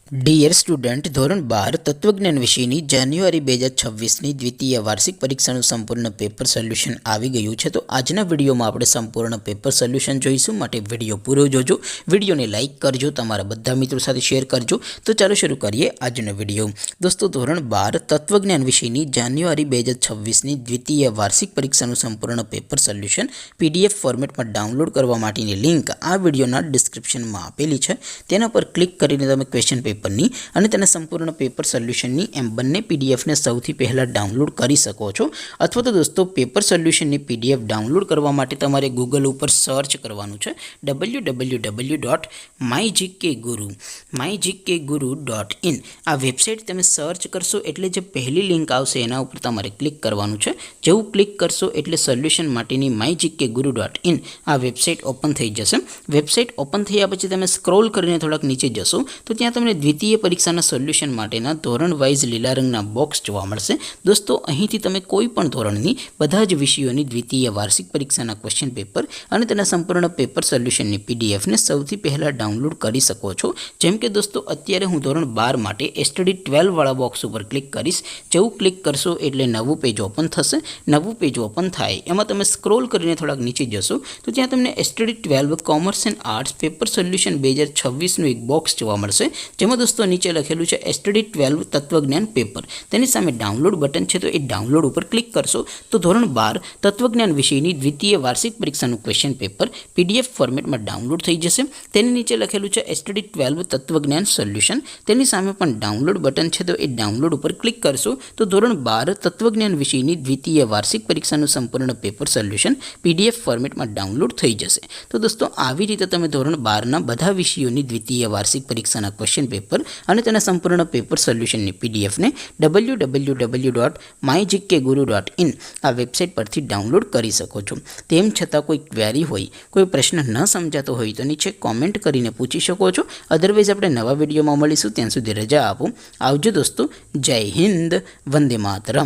Dear student, ધોરણ 12 તત્વજ્ઞાન વિષયની જાન્યુઆરી 2026ની દ્વિતીય વાર્ષિક પરીક્ષાનું સંપૂર્ણ પેપર સોલ્યુશન આવી ગયું છે। તો આજના વિડીયોમાં આપણે સંપૂર્ણ પેપર સોલ્યુશન જોઈશું, માટે વિડીયો પૂરો જોજો। વિડીયોને લાઇક કરજો, તમારા બધા મિત્રો સાથે શેર કરજો। તો ચાલો શરૂ કરીએ આજનો વિડીયો। દોસ્તો, ધોરણ 12 તત્વજ્ઞાન વિષયની જાન્યુઆરી 2026ની દ્વિતીય વાર્ષિક પરીક્ષાનું સંપૂર્ણ પેપર સોલ્યુશન PDF ફોર્મેટમાં ડાઉનલોડ કરવા માટેની લિંક આ વિડીયોના ડિસ્ક્રિપ્શનમાં આપેલી છે। તેના પર ક્લિક કરીને તમે ક્વેશ્ચન પેપરની અને તેના સંપૂર્ણ પેપર સોલ્યુશનની એમ બંને પીડીએફને સૌથી પહેલાં ડાઉનલોડ કરી શકો છો। અથવા તો દોસ્તો, પેપર સોલ્યુશનની પીડીએફ ડાઉનલોડ કરવા માટે તમારે ગૂગલ ઉપર સર્ચ કરવાનું છે www.mygkguru.in। આ વેબસાઇટ તમે સર્ચ કરશો એટલે જે પહેલી લિંક આવશે એના ઉપર તમારે ક્લિક કરવાનું છે। જેવું ક્લિક કરશો એટલે સોલ્યુશન માટેની mygkguru.in આ વેબસાઇટ ઓપન થઈ જશે। વેબસાઇટ ઓપન થયા પછી તમે સ્ક્રોલ કરીને થોડાક નીચે જશો તો ત્યાં તમને દ્વિતીય પરીક્ષાના સોલ્યુશન માટેના ધોરણ વાઇઝ લીલા રંગના બોક્સ જોવા મળશે। દોસ્તો, અહીંથી તમે કોઈ પણ ધોરણની બધા જ વિષયોની દ્વિતીય વાર્ષિક પરીક્ષાના ક્વેશ્ચન પેપર અને તેના સંપૂર્ણ પેપર સોલ્યુશનની પીડીએફને સૌથી પહેલાં ડાઉનલોડ કરી શકો છો। જેમ કે દોસ્તો, અત્યારે હું ધોરણ 12 માટે STD 12 વાળા બોક્સ ઉપર ક્લિક કરીશ। જેવું ક્લિક કરશો એટલે નવું પેજ ઓપન થશે। નવું પેજ ઓપન થાય એમાં તમે સ્ક્રોલ કરીને થોડાક નીચે જશો તો ત્યાં તમને STD 12 commerce and arts paper solution 2026નું એક બોક્સ જોવા મળશે, જેમાં દોસ્તો નીચે લખેલું છે STD 12 તત્વજ્ઞાન પેપર। તેની સામે ડાઉનલોડ બટન છે, તો એ ડાઉનલોડ ઉપર ક્લિક કરશો તો ધોરણ 12 તત્વજ્ઞાન વિષયની દ્વિતીય વાર્ષિક પરીક્ષાનું ક્વેશ્ચન પેપર PDF ફોર્મેટમાં ડાઉનલોડ થઈ જશે। તેની નીચે લખેલું છે STD 12 તત્વજ્ઞાન સોલ્યુશન। તેની સામે પણ ડાઉનલોડ બટન છે, તો એ ડાઉનલોડ ઉપર ક્લિક કરશો તો ધોરણ 12 તત્વજ્ઞાન વિષયની દ્વિતીય વાર્ષિક પરીક્ષાનું સંપૂર્ણ પેપર સોલ્યુશન PDF ફોર્મેટમાં ડાઉનલોડ થઈ જશે। તો દોસ્તો, આવી રીતે તમે ધોરણ 12ના બધા વિષયોની દ્વિતીય વાર્ષિક પરીક્ષાના ક્વેશ્ચન પેપર અને તેના સંપૂર્ણ પેપર સોલ્યુશનની પીડીએફને www.mygkguru.in આ વેબસાઇટ પરથી ડાઉનલોડ કરી શકો છો। તેમ છતાં કોઈ ક્વેરી હોય, કોઈ પ્રશ્ન ન સમજાતો હોય તો નીચે કોમેન્ટ કરીને પૂછી શકો છો। અધરવાઇઝ આપણે નવા વિડીયોમાં મળીશું, ત્યાં સુધી રજા આપો। આવજો દોસ્તો, જય હિન્દ, વંદે માતરમ।